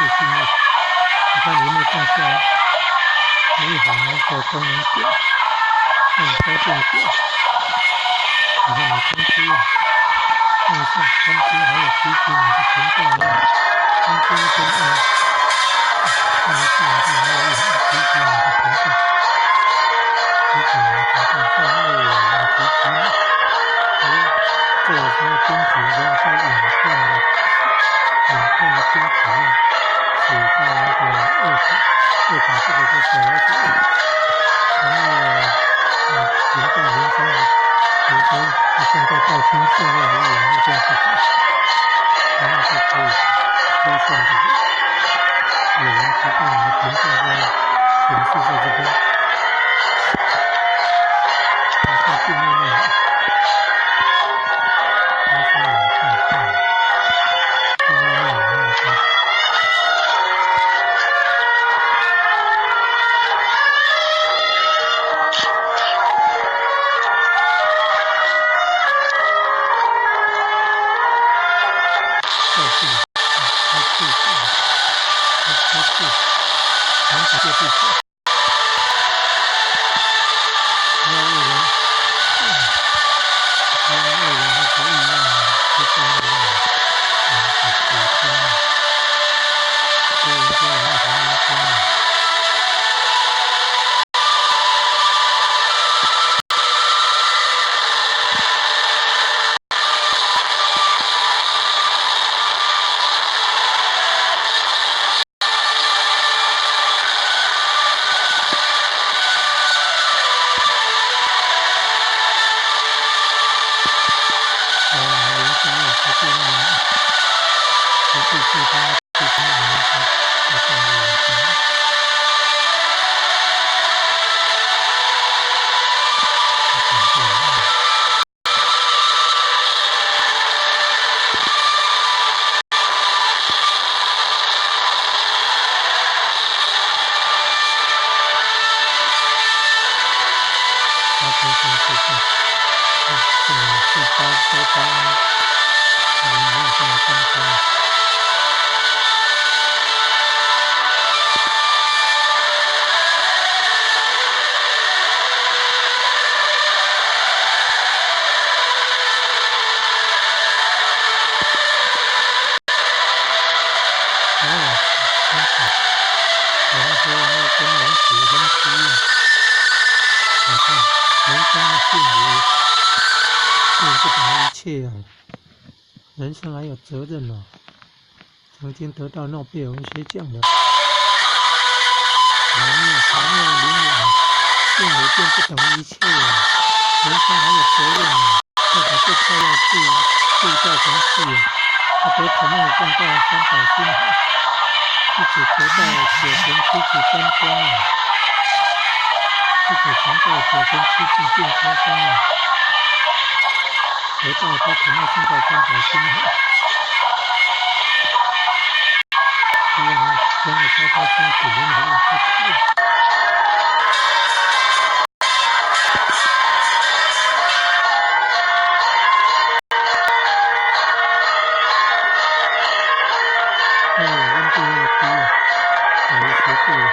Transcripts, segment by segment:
进入。你看荧幕放下来，有一行那个功能表，按高电表，你看你通知啊，按一下通知，还有提醒你的频道啊，通知跟按一下，你看还有一行提醒你的频道，提醒你的频道，上面有人提醒你，这个时候编辑的时候在影片的编辑啊，写在那个二塔这个就小老鼠，然后频道名称比如说你看到道清社会和网络电视台，然后就可以出现这个有人提到你的频道在显示在这边，来看订阅内容，发烧网站订阅内容那个。人生还有责任哦。曾经得到诺贝尔文学奖的卡缪名言：幸福并不等于一切啊，人生还有责任啊，要把这快乐铸造成事业。他得可梦送到三宝金海，一直得到九神七子沾光啊，一直尝到九神七子变超生啊。得到他可梦送到三宝金海，希望啊，将来他争取联合国不可。温度那么低啊，有10度了。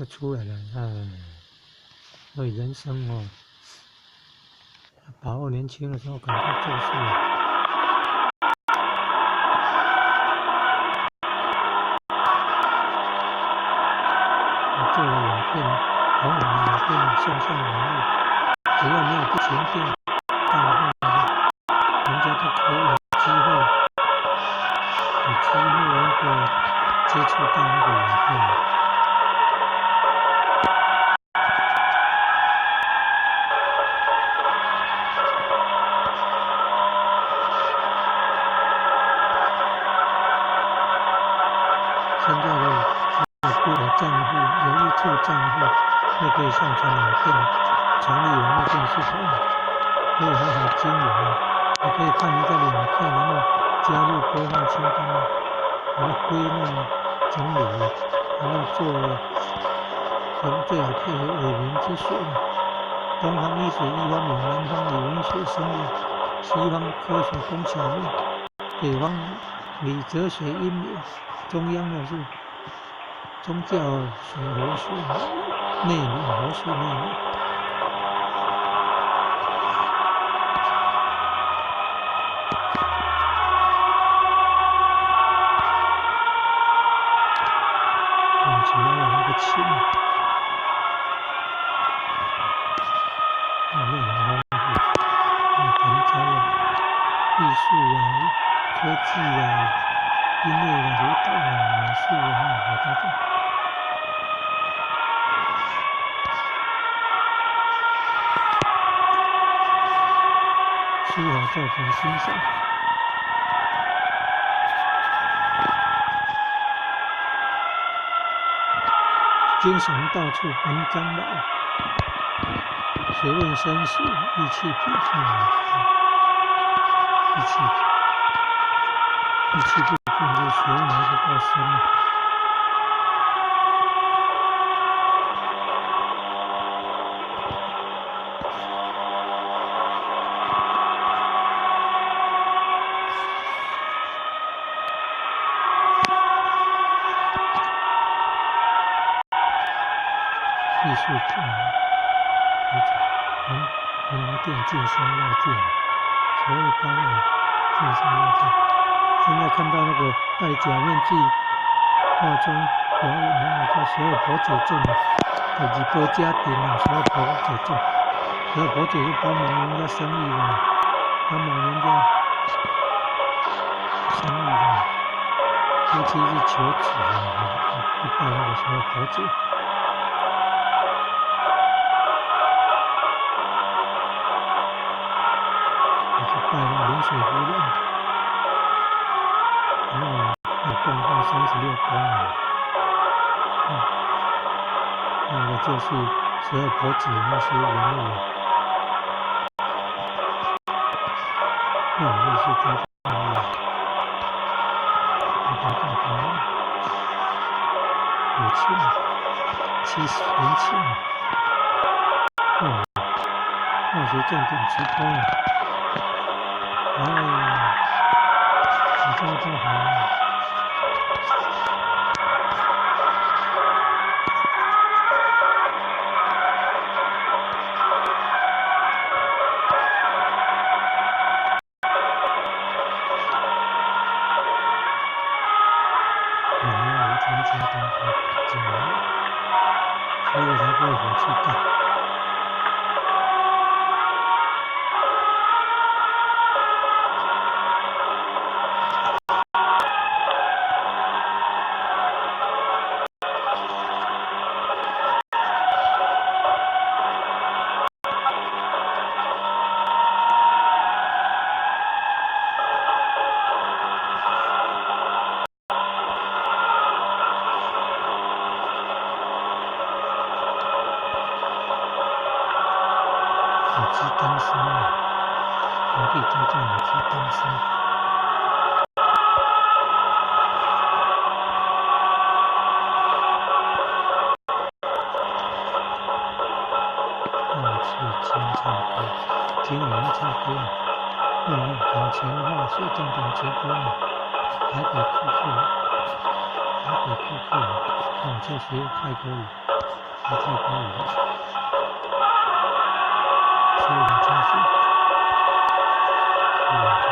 就出来了。所以人生哦，把握年轻的时候赶快做事。我做了影片，红网影片送上网络，只要没有不情愿，到后来人家都可以有机会那个接触到那个影片。现在的账户有YouTube账户，都可以上传影片，成立网络电视台，可以好好经营啊！你可以看一个影片，然后加入播放清单啊，然后归纳整理，然后最好配合伪名之学，东方医学一方面，南方以文学生物，西方科学工巧论，北方理哲学阴谋，中央的是宗教学、佛学、内容、佛学内容。主要有那个情，内容丰富，盆栽啊、艺术啊、科技啊、音乐啊、舞蹈啊、美术啊，好多种。书法作品欣赏，精神到处文章老，学问深时意气品，意气不品这学问还不够深啊。艺术品，门店进香药店，所有单位进香药店。现在看到那个戴假面具化妆表演叫所有婆姐证啊，就是婆家庭啊，所有婆姐证，所有婆姐就帮忙人家生意嘛，帮忙人家生意的，尤其是求子啊，去拜那个所有婆姐。拜那临水夫人，然后共放36公啊，那个就是所有婆子那些人物，艺术家人物，有钱，70年前，化学重点直播啊。你这么好啊！我们无天家当进来，所以才不会火气大。有鸡当生啊，皇帝家中有鸡当生。听我们唱歌，搞钱话水重点直播啊，台北库克，这学泰国语。太高了，所以我加速，大概是。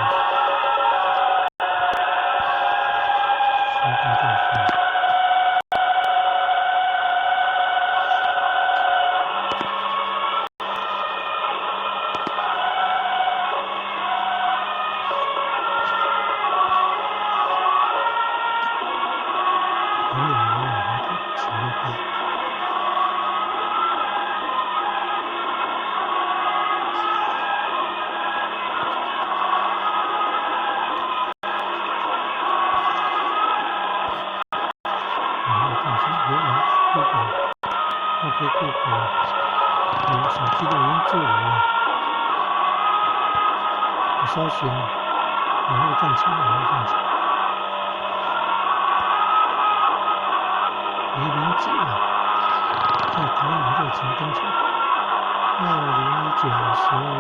OK， 酷狗，手机都已经做完了，我搜寻网络战场，黎明姐在台湾热情登场，2019年12月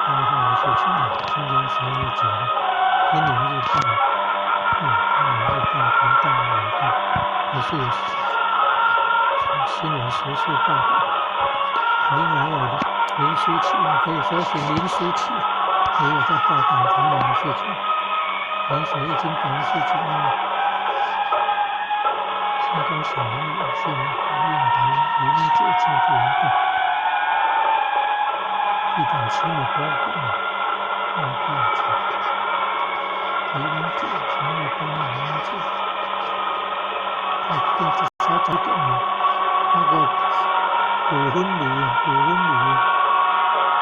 8号的事情，今天12月9日，天龙日报，频道网站也是有新闻时事报道。另外有的林书奇，可以搜寻林书奇，也有在报道台湾的事情。蓝水已经赶事情了。新高小人有些人讨厌台湾黎明姐庆祝活动，1.7米高度，黎明姐成为8米黎明姐，定制小酒店那个古婚礼，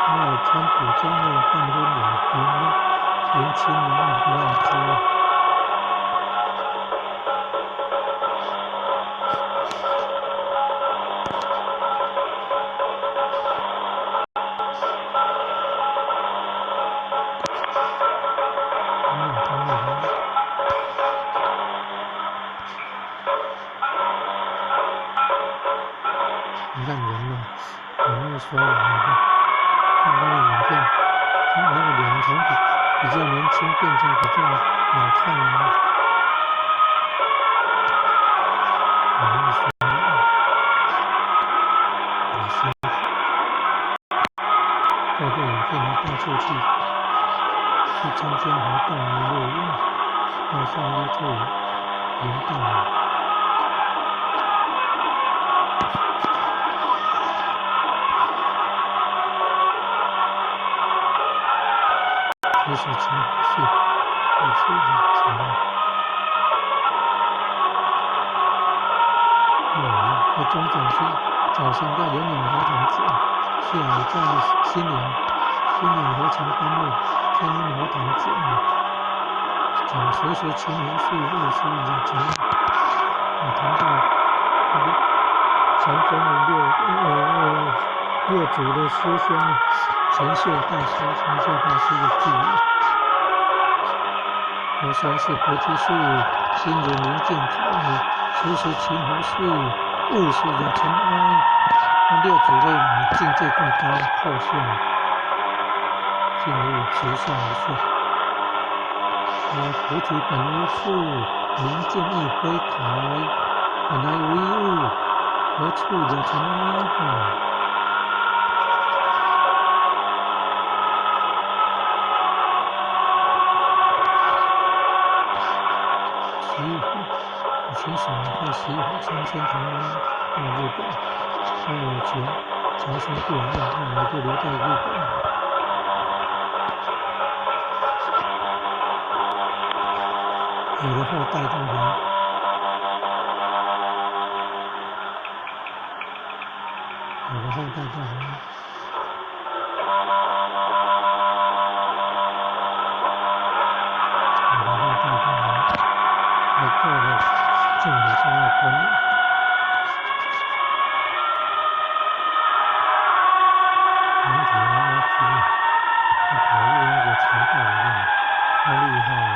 还有穿古装的办婚礼，年轻人不要哭。你看人会说了，看那个影片，那个脸从比较年轻变成比较老态了。人会说很辛苦，透过影片来到处去参加活动来录音，要上YouTube频道。其实真是不是很奇妙。和中长是早上在联永合场见，下午在新娘合唱班位天安合场见。讲时情如是，日思夜情。我谈到禅宗六祖的师兄陈秀大师的记忆。我说是菩提树，心如明镜台，时情如是，物是人尘埃。那六祖为境界更高，后现进入直相无色。菩提本无树，明镜亦非台，本来无一物，何处惹尘埃？其实在习武参仙台湾到日本，到我前朝鲜过来，后来就留在日本。有的后代都来，有的后代都来。做了政府上的官员，人体阿基，他跑入那个肠道里面，太厉害了。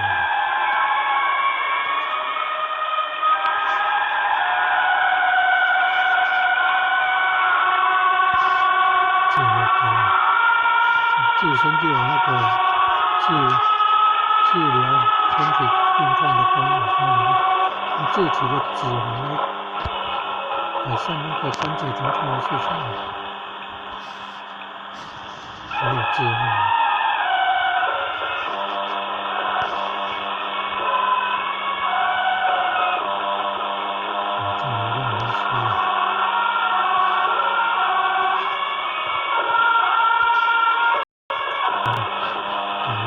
智慧高，自身就有那个治疗身体病痛的功能，用自己的脂肪来改善那个关节疼痛的事情，还有计划。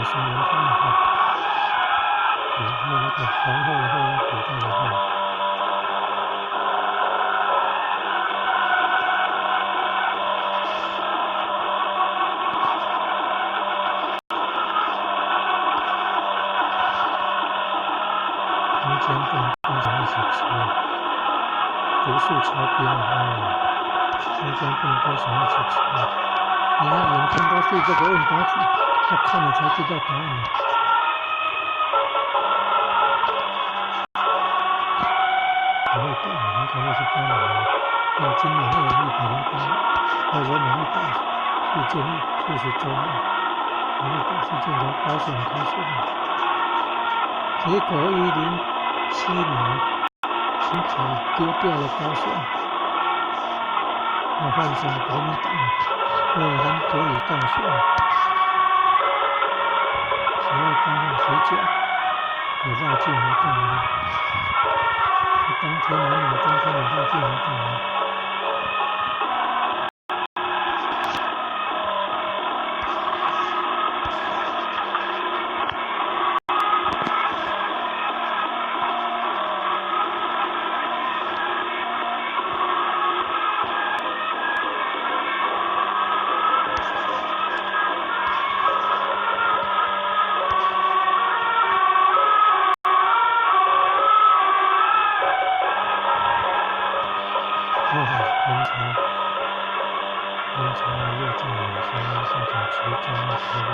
新闻通的话，还有那个皇后的后，古代的后，中间不能跟着一起吃，毒素超标中间不能跟什么一起吃。你要眼睛都对这个问答题，要看了才知道答案的。我会带你们可能是帮忙，用今年20008，我每日大是建议40周内，每日大是建从高雄开始的。结果107年，新竹丢掉了高雄，我换成国民党，很多以当选。所谓当选谁讲？也绕境活动了。当天南南当天的绕境活动了。明朝又在远山上场其中之外，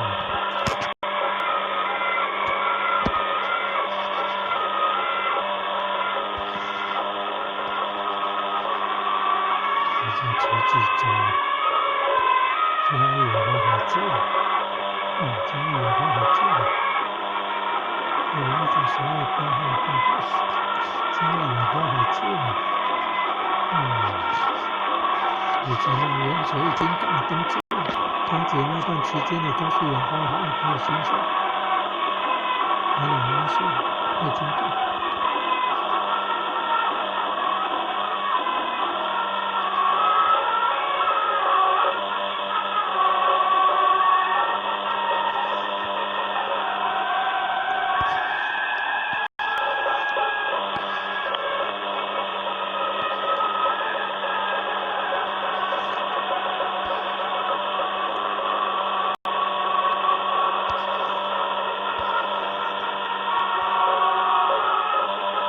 已经奇迹中，现在也会做，今天也会做，有那种所谓8号大会，今天也会做，以前的元首已经赶登记了，通缉那段期间的都是有花和2号先生，还有元首已经赶。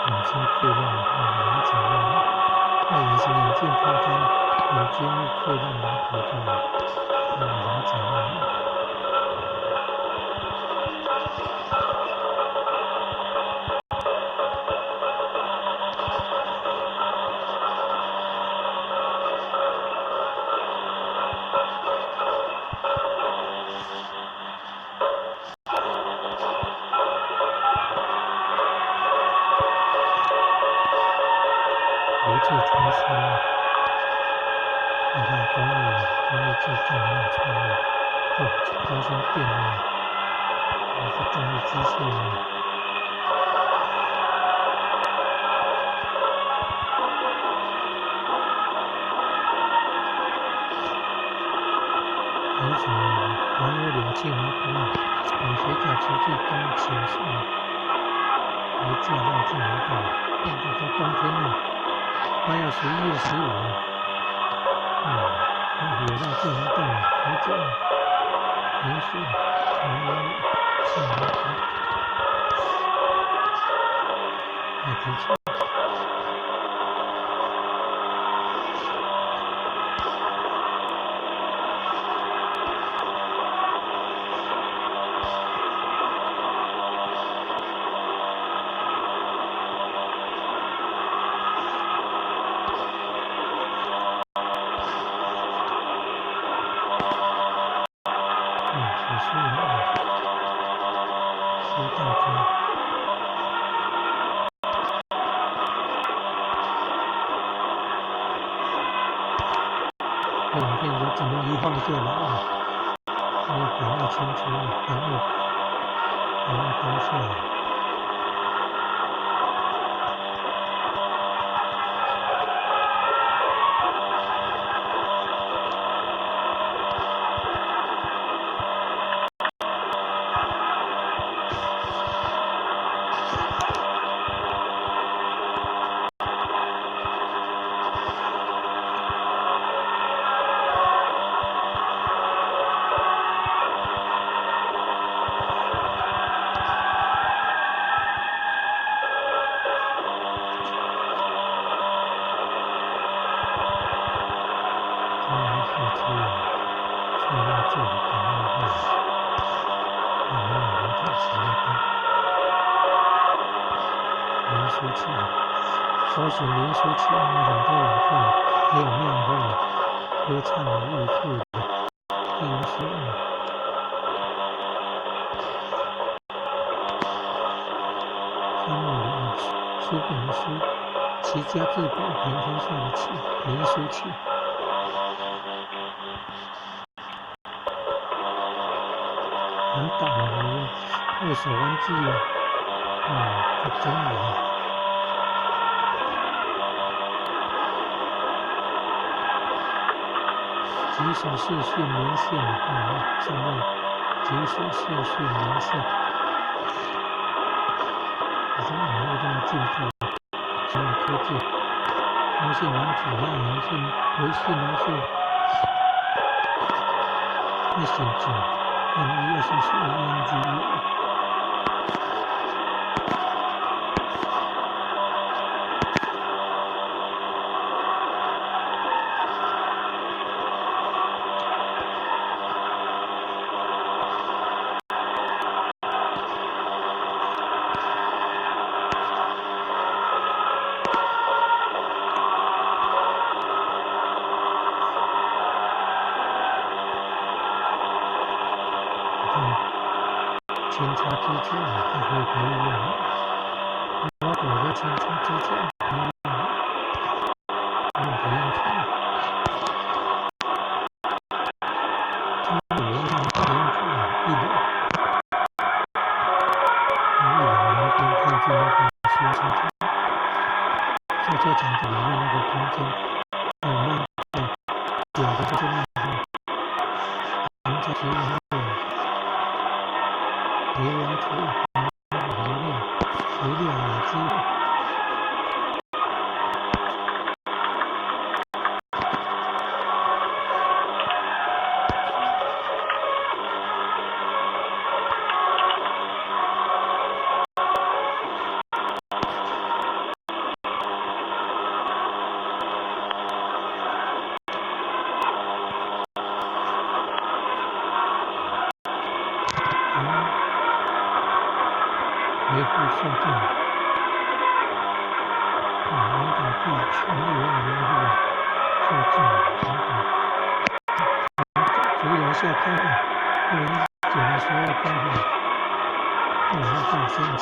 眼睛溃烂的话，眼睑烂，那隐形眼镜套装，眼睛溃烂的骨头，眼睑烂。无罪传说，你看公益制造没有错误，高新电力还是动力机械呢？而且还有2气滑锅，水饺持续刚起上，一架绕境活动，到冬天了。快要11月15了，有绕境活动了，还这样，连续4年还不错。苏大哥，这影片就怎么一放就来了，因为把握清楚，把握当下。搜寻林书奇，很多人看，也有庙会、歌唱的艺术的艺术。书本的书，齐家治国平天下的齐，林书奇。很倒霉，二手玩具不真理。即使视讯连线，上面即使视讯连线，可是网络这么进步，所有科技，通信软体和微信都是Messenger和24/7前车之鉴还可以培育我躲在前车之鉴培育不用看他们有让培养出一两能够看见那个修车厂子里面那个空间还有漫画有的就是漫画人家只有流量图，流量有机会。维护受众，领导地权威维护受众除了下开会，2019的时候开会，大生气，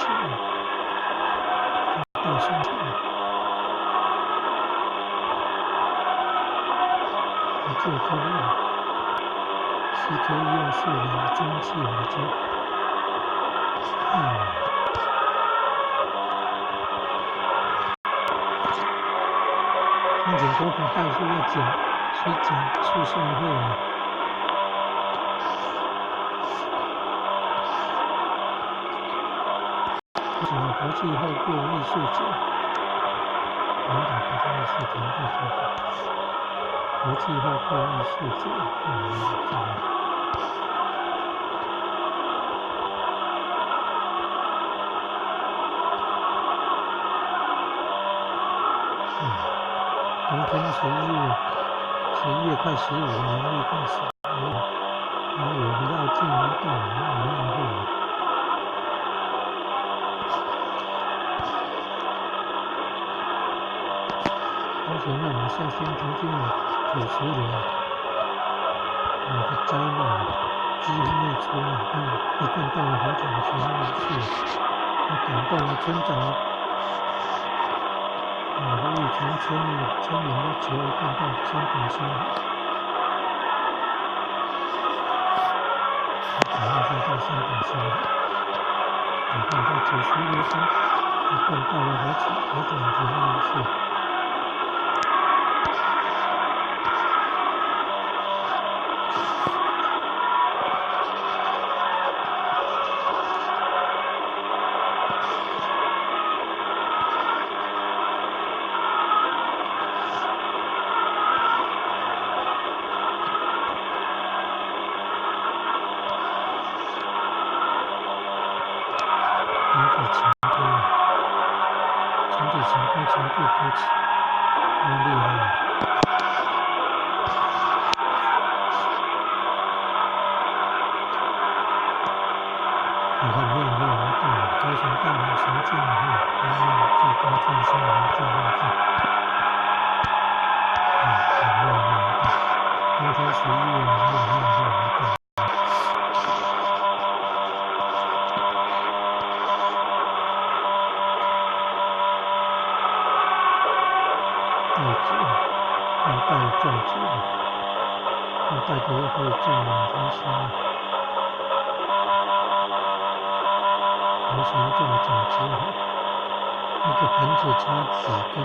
不做公益，CK 又是两中气为主。风景多可代数要去讲诉讼会了。为什么国际后过艺术节？领导国家艺术团队说的。国际后过艺术节，明天11月快15，农历快10，然后有绕境活动，有宴会。而且那马孝先曾经有90年的灾难，几乎没出来，一贯到了火场全部去，感动了村长。呼吁全村民都求干到千古兴。你看在90度上，更大的何种体验是。全部搁起，用力了。你看面会活动，高雄大脑神经后，最高正向和正后正。面会活动，那天11月没有面会活动。要带种子的，要带的又可以种2天生的，螺旋种的种子后，一个盆子插纸跟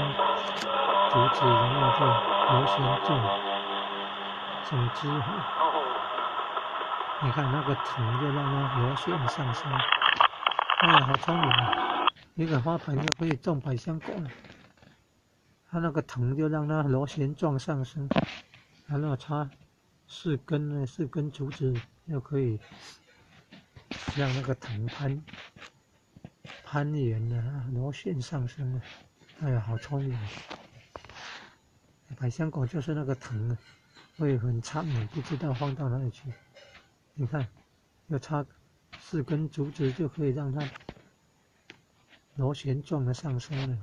竹子，然后就螺旋种种子后，你看那个藤就让它螺旋上升，哎呀，好聪明啊！一个花盆就可以种百香果了。它那个藤就让它螺旋状上升，然后插4根竹子就可以让那个藤攀援了，螺旋上升了。哎呀，好聪明！百香果就是那个藤会很长，你不知道放到哪里去。你看，要插4根竹子就可以让它螺旋状的上升了。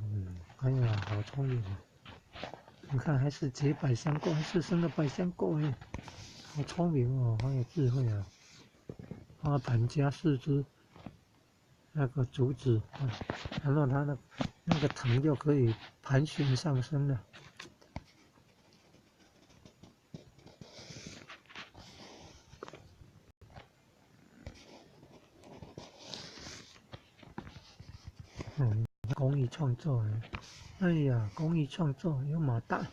哎呀，好聪明啊！你看，还是结百香果，还是生了百香果哎，好聪明哦，好有智慧啊！花盆加4只那个竹子，然后它那个藤就可以盘旋上升了。公益创作哎，哎呀，公益创作有马达，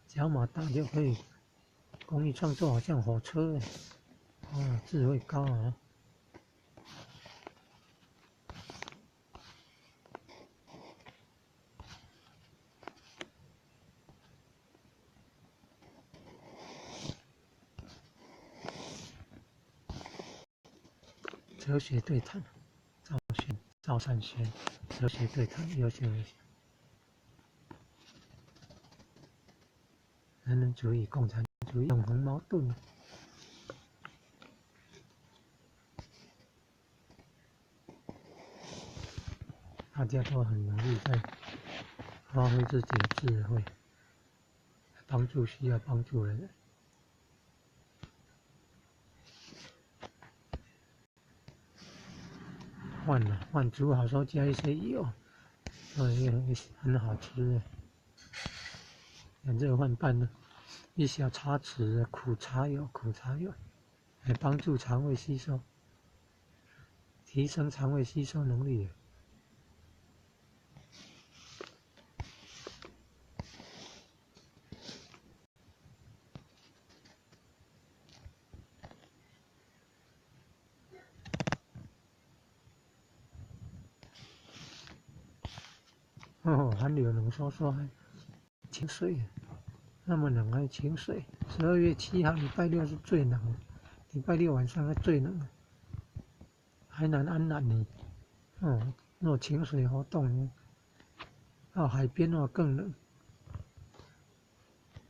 只要马达就可以。公益创作好像火车哎，智慧高啊！哲学对谈，赵善轩，哲学对谈，优秀。人文主义、共产主义永恒矛盾，大家都很努力在发挥自己的智慧，帮助需要帮助的人。饭煮好时候加一些油，也很好吃。热饭拌呢，一小茶匙的苦茶油，来帮助肠胃吸收，提升肠胃吸收能力。寒流冷飕飕，还请睡，那么冷还请睡。12月7号礼拜六是最冷的，礼拜六晚上是最冷的，海南安南呢，若潜水活动，到海边更冷。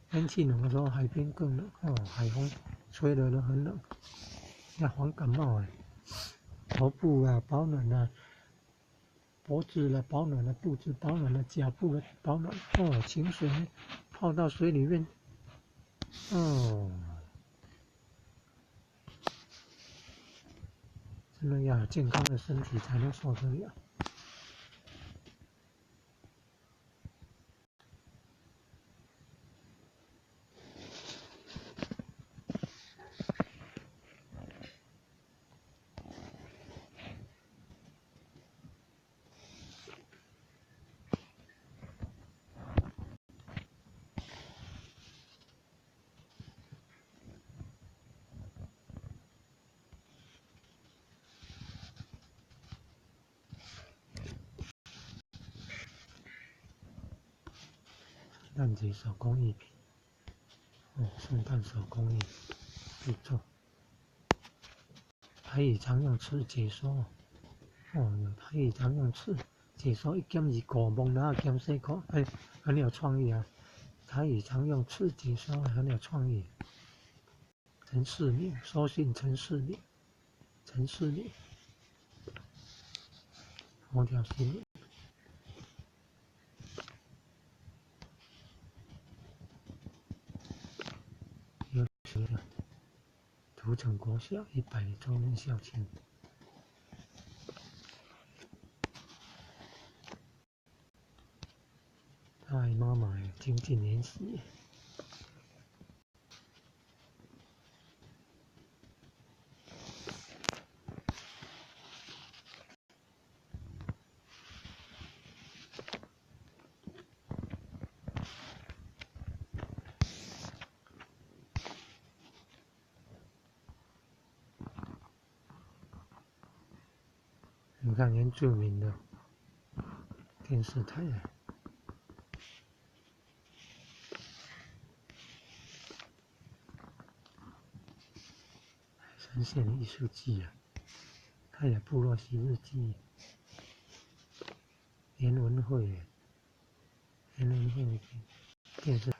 天气冷的时候，海边更冷海风吹了都很冷，要防感冒头部保暖脖子保暖肚子保暖脚部保暖潜水泡到水里面真的要有健康的身体才能受得了。诞节手工艺品，圣诞手工艺制作。台语常用词解说，有台语常用词解说1减2国蒙然后减4国，很有创意啊！台语常用词解说很有创意。陈世敏，收信陈世敏，陈世敏，头条新闻。有学的，土城国小100周年校庆。他爱妈妈的经济联席。你看原住民的电视台，神县艺术季啊，他也部落昔日记，联文会电视台。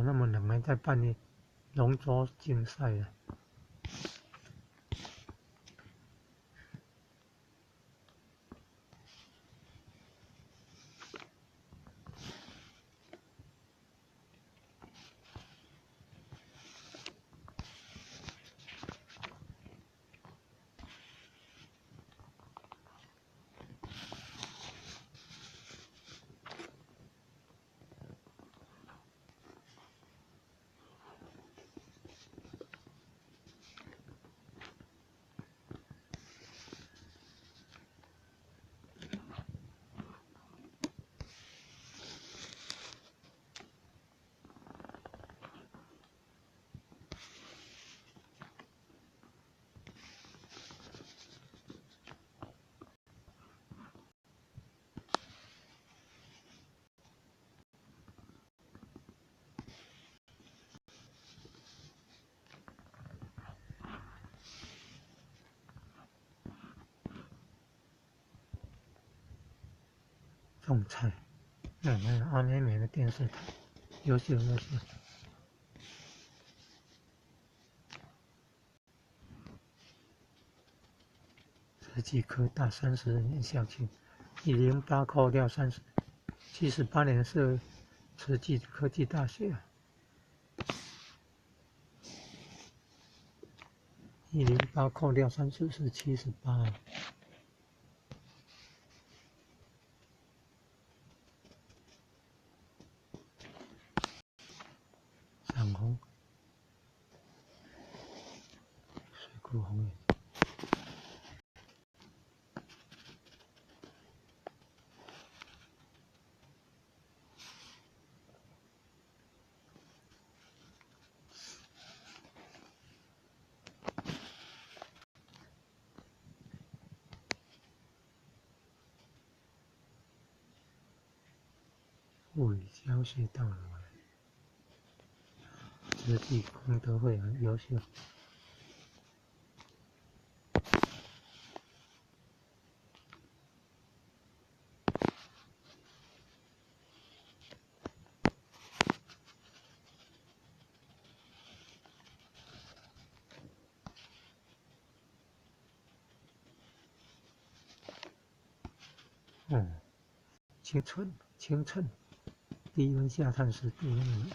那么冷还在办理龙舟竞赛啊！种菜，那阿美美的电视台，优秀优秀。慈济科大30年校庆，108扣掉78年是慈济科技大学108扣掉30是78。赏红，水库红叶。物理教学道路，慈济功德会很优秀。清晨，低温下探10度那么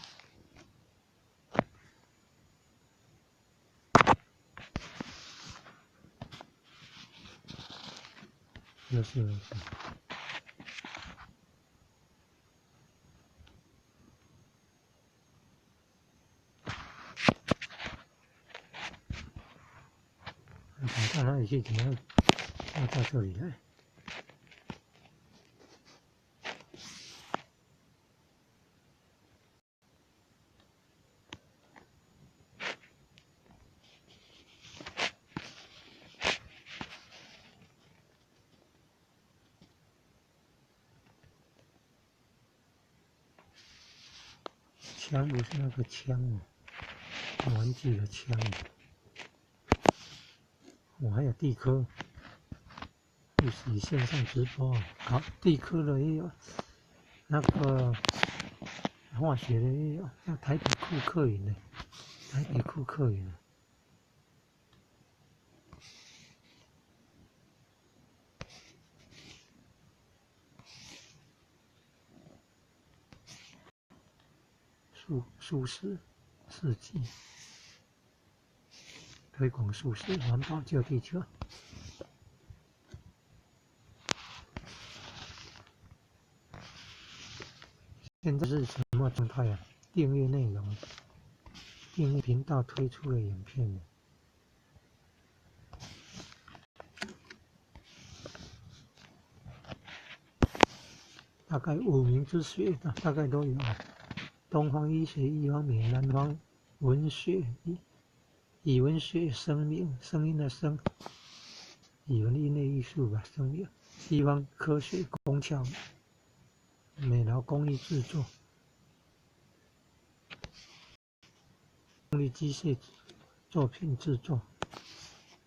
优秀优秀。到哪里去？怎么要到这里来？枪不是那个枪哦，玩具的枪。我还有地科，历史线上直播，好，地科的也有，那个化学的也有，像台北库克营的，台北库克营。素食四季，推广素食，环保救地球。现在是什么状态啊？订阅内容，订阅频道推出的影片，大概5名之学的大概都有。东方医学一方面，南方文学以文学生命，声音的声，以文音乐艺术吧，生命。西方科学工巧美劳工艺制作，动力机械作品制作。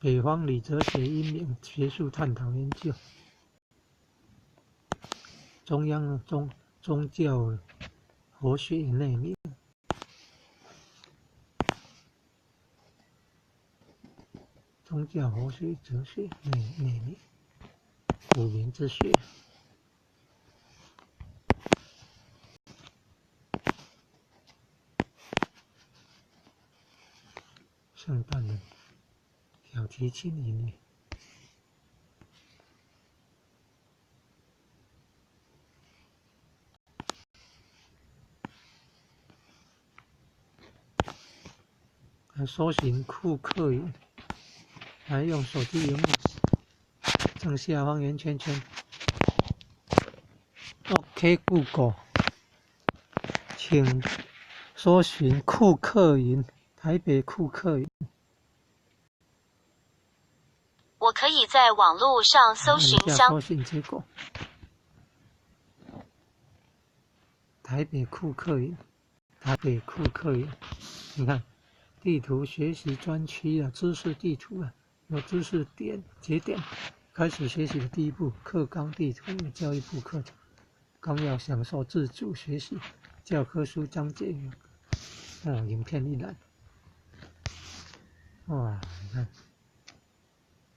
北方理哲学英明学术探讨研究。中央的宗教佛学内明。宗教佛学哲学内明5名之学。圣诞的小提琴音乐。来搜寻库克语，来用手机荧幕正下方圆圈圈 OK Google， 请搜寻库克云，台北库克云。我可以在网络上搜寻搜寻结果，台北库克云，台北库克云。你看地图学习专区啊，知识地图啊，有知识点节点。开始学习的第一步，课纲地图有教育部课程纲要，享受自主学习，教科书章节影片一览。哇，你看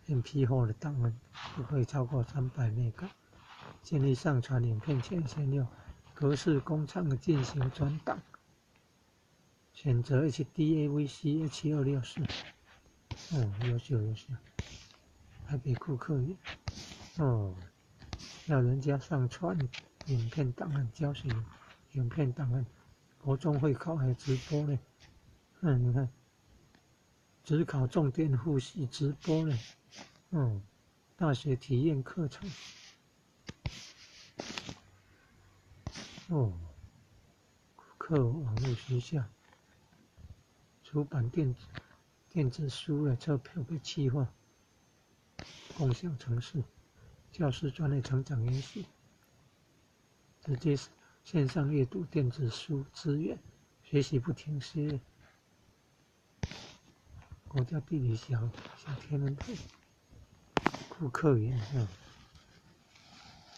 MP4 的档案不可以超过300 MB， 建议上传影片前先用格式工厂进行转档，选择 HDAVC H264。优秀。台北库克云。要人家上传影片档案，教学影片档案，国中会考还有直播呢。你看，指考重点复习直播呢。大学体验课程。库克网络学校出版电子书的册票被企划，共享程式，教师专业成长研习，直接线上阅读电子书资源，学习不停歇。国家地理小天文台，库克云。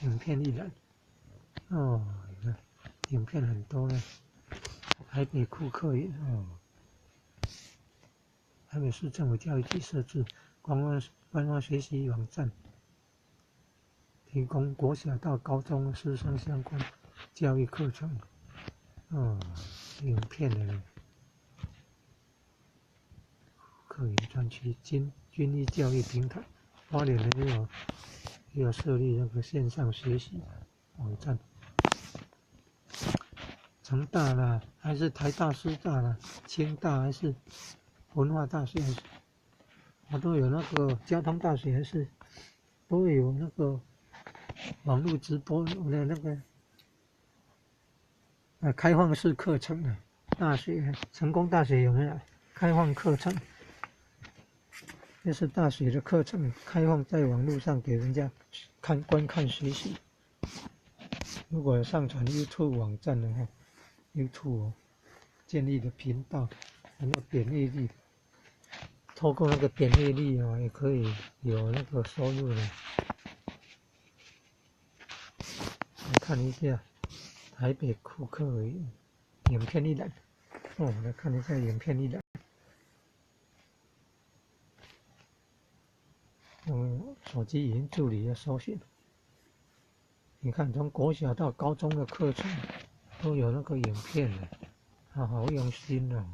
影片一览。你看影片很多呢。台北库克云。台北市政府教育局设置官方学习网站，提供国小到高中师生相关教育课程。影片的呢，课语专区军医教育平台，花莲人也有设立那个线上学习网站。成大啦，还是台大师大啦，清大还是文化大学，我都有那个交通大学是都有那个网络直播的那个开放式课程啊，大学成功大学有没有开放课程？这是大学的课程，开放在网络上给人家观看学习。如果上传 YouTube 网站的话 ，YouTube 建立的频道，有没有点阅率？透过那个点阅率啊，也可以有那个收入的。来看一下台北库克影片一览。我们来看一下影片一览。手机语音助理的搜寻。你看，从国小到高中的课程都有那个影片的，好用心哦。